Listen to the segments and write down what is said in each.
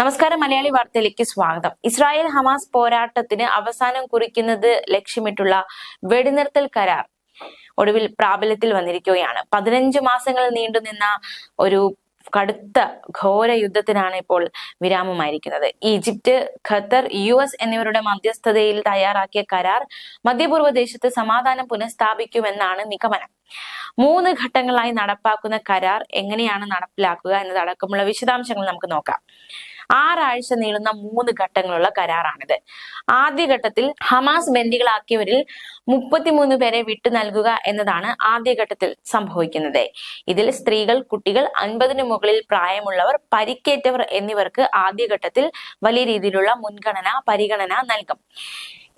നമസ്കാരം, മലയാളി വാർത്തയിലേക്ക് സ്വാഗതം. ഇസ്രായേൽ ഹമാസ് പോരാട്ടത്തിന് അവസാനം കുറിക്കുന്നത് ലക്ഷ്യമിട്ടുള്ള വെടിനിർത്തൽ കരാർ ഒടുവിൽ പ്രാബല്യത്തിൽ വന്നിരിക്കുകയാണ്. 15 മാസങ്ങൾ നീണ്ടുനിന്ന ഒരു കടുത്ത ഘോര യുദ്ധത്തിനാണ് ഇപ്പോൾ വിരാമമായിരിക്കുന്നത്. ഈജിപ്ത്, ഖത്തർ, US എന്നിവരുടെ മധ്യസ്ഥതയിൽ തയ്യാറാക്കിയ കരാർ മധ്യപൂർവ്വ ദേശത്ത് സമാധാനം പുനഃസ്ഥാപിക്കുമെന്നാണ് നിഗമനം. 3 ഘട്ടങ്ങളായി നടപ്പാക്കുന്ന കരാർ എങ്ങനെയാണ് നടപ്പിലാക്കുക എന്നതടക്കമുള്ള വിശദാംശങ്ങൾ നമുക്ക് നോക്കാം. 6 ആഴ്ച നീളുന്ന 3 ഘട്ടങ്ങളുള്ള കരാറാണിത്. ആദ്യഘട്ടത്തിൽ ഹമാസ് ബന്ദികളാക്കിയവരിൽ 33 പേരെ വിട്ടു നൽകുക എന്നതാണ് ആദ്യഘട്ടത്തിൽ സംഭവിക്കുന്നത്. ഇതിൽ സ്ത്രീകൾ, കുട്ടികൾ, 50-ന് മുകളിൽ പ്രായമുള്ളവർ, പരിക്കേറ്റവർ എന്നിവർക്ക് ആദ്യഘട്ടത്തിൽ വലിയ രീതിയിലുള്ള പരിഗണന നൽകും.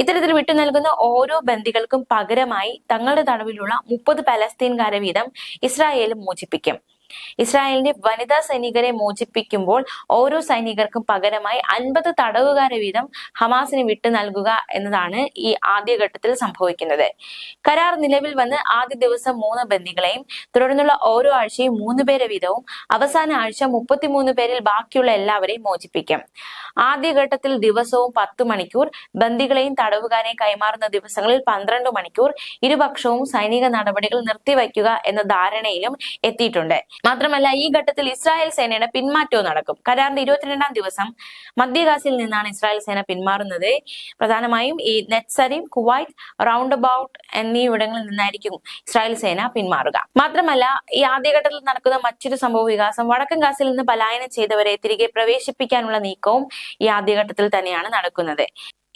ഇത്തരത്തിൽ വിട്ടു നൽകുന്ന ഓരോ ബന്ദികൾക്കും പകരമായി തങ്ങളുടെ തടവിലുള്ള 30 പലസ്തീൻകാരെ വീതം ഇസ്രായേൽ മോചിപ്പിക്കും. ഇസ്രായേലിന്റെ വനിതാ സൈനികരെ മോചിപ്പിക്കുമ്പോൾ ഓരോ സൈനികർക്കും പകരമായി 50 തടവുകാരെ വീതം ഹമാസിന് വിട്ടു നൽകുക എന്നതാണ് ഈ ആദ്യഘട്ടത്തിൽ സംഭവിക്കുന്നത്. കരാർ നിലവിൽ വന്ന് ആദ്യ ദിവസം 3 ബന്ദികളെയും തുടർന്നുള്ള ഓരോ ആഴ്ചയും 3 പേരെ വീതവും അവസാന ആഴ്ച 33 പേരിൽ ബാക്കിയുള്ള എല്ലാവരെയും മോചിപ്പിക്കും. ആദ്യഘട്ടത്തിൽ ദിവസവും 10 മണിക്കൂർ, ബന്ദികളെയും തടവുകാരെയും കൈമാറുന്ന ദിവസങ്ങളിൽ 12 മണിക്കൂർ ഇരുപക്ഷവും സൈനിക നടപടികൾ നിർത്തിവയ്ക്കുക എന്ന ധാരണയിലും എത്തിയിട്ടുണ്ട്. മാത്രമല്ല, ഈ ഘട്ടത്തിൽ ഇസ്രായേൽ സേനയുടെ പിന്മാറ്റവും നടക്കും. കരാറിന്റെ 22-ാം ദിവസം മധ്യഗാസിൽ നിന്നാണ് ഇസ്രായേൽ സേന പിന്മാറുന്നത്. പ്രധാനമായും ഈ നെറ്റ്സരിം, കുവൈറ്റ്, റൗണ്ട് അബൌട്ട് എന്നിവിടങ്ങളിൽ നിന്നായിരിക്കും ഇസ്രായേൽ സേന പിന്മാറുക. മാത്രമല്ല, ഈ ആദ്യഘട്ടത്തിൽ നടക്കുന്ന മറ്റൊരു സംഭവ വികാസം വടക്കൻ ഗാസിൽ നിന്ന് പലായനം ചെയ്തവരെ തിരികെ പ്രവേശിപ്പിക്കാനുള്ള നീക്കവും ഈ ആദ്യഘട്ടത്തിൽ തന്നെയാണ് നടക്കുന്നത്.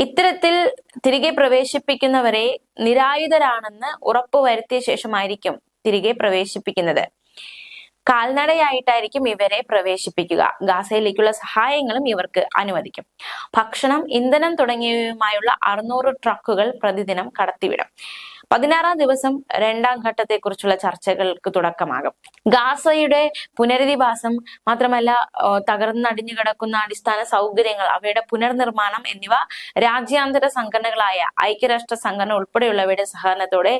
ഇത്തരത്തിൽ തിരികെ പ്രവേശിപ്പിക്കുന്നവരെ നിരായുധരാണെന്ന് ഉറപ്പുവരുത്തിയ ശേഷമായിരിക്കും തിരികെ പ്രവേശിപ്പിക്കുന്നത്. കാൽനടയായിട്ടായിരിക്കും ഇവരെ പ്രവേശിപ്പിക്കുക. ഗാസയിലേക്കുള്ള സഹായങ്ങളും ഇവർക്ക് അനുവദിക്കും. ഭക്ഷണം, ഇന്ധനം തുടങ്ങിയവയുമായുള്ള 600 ട്രക്കുകൾ പ്രതിദിനം കടത്തിവിടും. 16-ാം ദിവസം 2-ാം ഘട്ടത്തെക്കുറിച്ചുള്ള ചർച്ചകൾക്ക് തുടക്കമാകും. ഗാസയുടെ പുനരധിവാസം, മാത്രമല്ല തകർന്നടിഞ്ഞു കിടക്കുന്ന അടിസ്ഥാന സൗകര്യങ്ങൾ, അവയുടെ പുനർനിർമ്മാണം എന്നിവ രാജ്യാന്തര സംഘടനകളായ ഐക്യരാഷ്ട്ര സംഘടന ഉൾപ്പെടെയുള്ളവയുടെ സഹകരണത്തോടെ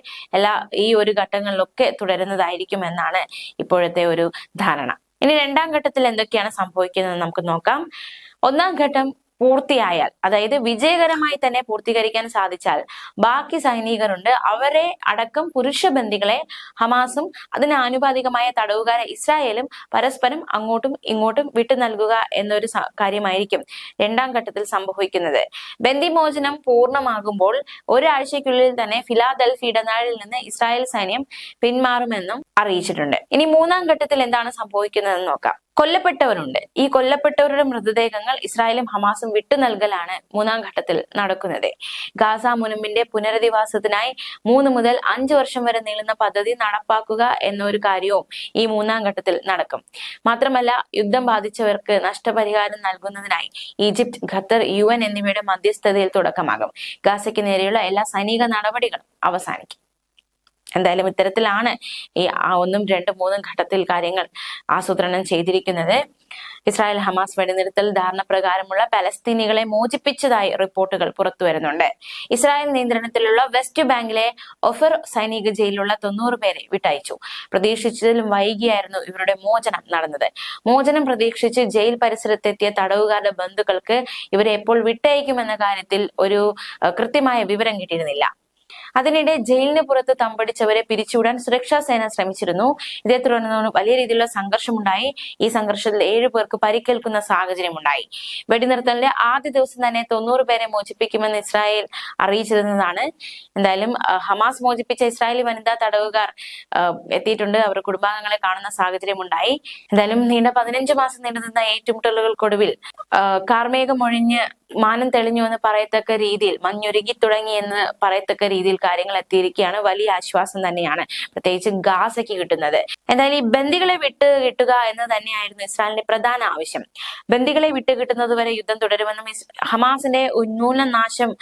ഈ ഒരു ഘട്ടങ്ങളിലൊക്കെ തുടരുന്നതായിരിക്കും എന്നാണ് ഇപ്പോഴത്തെ ഒരു ധാരണ. ഇനി 2-ാം ഘട്ടത്തിൽ എന്തൊക്കെയാണ് സംഭവിക്കുന്നത് നമുക്ക് നോക്കാം. 1-ാം ഘട്ടം പൂർത്തിയായാൽ, അതായത് വിജയകരമായി തന്നെ പൂർത്തീകരിക്കാൻ സാധിച്ചാൽ, ബാക്കി സൈനികരുണ്ട്, അവരെ അടക്കം പുരുഷ ബന്ദികളെ ഹമാസും അതിന് ആനുപാതികമായ തടവുകാരെ ഇസ്രായേലും പരസ്പരം അങ്ങോട്ടും ഇങ്ങോട്ടും വിട്ടു നൽകുക എന്നൊരു കാര്യമായിരിക്കും 2-ാം ഘട്ടത്തിൽ സംഭവിക്കുന്നത്. ബന്ദിമോചനം പൂർണ്ണമാകുമ്പോൾ ഒരാഴ്ചയ്ക്കുള്ളിൽ തന്നെ ഫിലാദൽഫി ഇടനാഴിൽ നിന്ന് ഇസ്രായേൽ സൈന്യം പിന്മാറുമെന്നും അറിയിച്ചിട്ടുണ്ട്. ഇനി 3-ാം ഘട്ടത്തിൽ എന്താണ് സംഭവിക്കുന്നതെന്ന് നോക്കാം. കൊല്ലപ്പെട്ടവരുണ്ട്. ഈ കൊല്ലപ്പെട്ടവരുടെ മൃതദേഹങ്ങൾ ഇസ്രായേലും ഹമാസും വിട്ടു നൽകലാണ് 3-ാം ഘട്ടത്തിൽ നടക്കുന്നത്. ഗാസ മുനമ്പിന്റെ പുനരധിവാസത്തിനായി 3 മുതൽ 5 വർഷം വരെ നീളുന്ന പദ്ധതി നടപ്പാക്കുക എന്നൊരു കാര്യവും ഈ 3-ാം ഘട്ടത്തിൽ നടക്കും. മാത്രമല്ല, യുദ്ധം ബാധിച്ചവർക്ക് നഷ്ടപരിഹാരം നൽകുന്നതിനായി ഈജിപ്ത്, ഖത്തർ, UN എന്നിവയുടെ മധ്യസ്ഥതയിൽ തുടക്കമാകും. ഗാസയ്ക്ക് നേരെയുള്ള എല്ലാ സൈനിക നടപടികളും അവസാനിക്കും. എന്തായാലും ഇത്തരത്തിലാണ് ഈ 1, 2, 3 ഘട്ടത്തിൽ കാര്യങ്ങൾ ആസൂത്രണം ചെയ്തിരിക്കുന്നത്. ഇസ്രായേൽ ഹമാസ് വെടിനിർത്തൽ ധാരണ പ്രകാരമുള്ള പലസ്തീനികളെ മോചിപ്പിച്ചതായി റിപ്പോർട്ടുകൾ പുറത്തു വരുന്നുണ്ട്. ഇസ്രായേൽ നിയന്ത്രണത്തിലുള്ള വെസ്റ്റ് ബാങ്കിലെ ഒഫർ സൈനിക ജയിലിലുള്ള 90 പേരെ വിട്ടയച്ചു. പ്രതീക്ഷിച്ചതിലും വൈകിയായിരുന്നു ഇവരുടെ മോചനം നടന്നത്. മോചനം പ്രതീക്ഷിച്ച് ജയിൽ പരിസരത്തെത്തിയ തടവുകാരുടെ ബന്ധുക്കൾക്ക് ഇവരെ എപ്പോൾ വിട്ടയക്കുമെന്ന കാര്യത്തിൽ ഒരു കൃത്യമായ വിവരം കിട്ടിയിരുന്നില്ല. അതിനിടെ ജയിലിന് പുറത്ത് തമ്പടിച്ചവരെ പിരിച്ചുവിടാൻ സുരക്ഷാ സേന ശ്രമിച്ചിരുന്നു. ഇതേ തുടർന്ന് വലിയ രീതിയിലുള്ള സംഘർഷമുണ്ടായി. ഈ സംഘർഷത്തിൽ 7 പേർക്ക് പരിക്കേൽക്കുന്ന സാഹചര്യമുണ്ടായി. വെടിനിർത്തലിന്റെ ആദ്യ ദിവസം തന്നെ 90 പേരെ മോചിപ്പിക്കുമെന്ന് ഇസ്രായേൽ അറിയിച്ചിരുന്നതാണ്. എന്തായാലും ഹമാസ് മോചിപ്പിച്ച ഇസ്രായേലി വനിതാ തടവുകാർ എത്തിയിട്ടുണ്ട്. അവർ കുടുംബാംഗങ്ങളെ കാണുന്ന സാഹചര്യമുണ്ടായി. എന്തായാലും നീണ്ട 15 മാസം നീണ്ടുനിന്ന ഏറ്റുമുട്ടലുകൾക്കൊടുവിൽ കാർമേഘം ഒഴിഞ്ഞ് മാനം തെളിഞ്ഞു എന്ന് പറയത്തക്ക രീതിയിൽ, മഞ്ഞുരുകി തുടങ്ങി എന്ന് പറയത്തക്ക രീതിയിൽ കാര്യങ്ങൾ എത്തിയിരിക്കുകയാണ്. വലിയ ആശ്വാസം തന്നെയാണ് പ്രത്യേകിച്ച് ഗാസയ്ക്ക് കിട്ടുന്നത്. എന്തായാലും ഈ ബന്ദികളെ വിട്ട് കിട്ടുക എന്ന് തന്നെയായിരുന്നു ഇസ്രായേലിന്റെ പ്രധാന ആവശ്യം. ബന്ദികളെ വിട്ട് കിട്ടുന്നത് വരെ യുദ്ധം തുടരുമെന്നും ഹമാസിന്റെ ഉന്മൂലന നാശം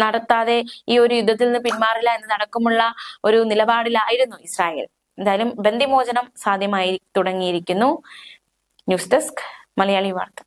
നടത്താതെ ഈ ഒരു യുദ്ധത്തിൽ നിന്ന് പിന്മാറില്ല എന്നതടക്കമുള്ള ഒരു നിലപാടിലായിരുന്നു ഇസ്രായേൽ. എന്തായാലും ബന്ദിമോചനം സാധ്യമായി തുടങ്ങിയിരിക്കുന്നു. ന്യൂസ് ഡെസ്ക്, മലയാളി വാർത്ത.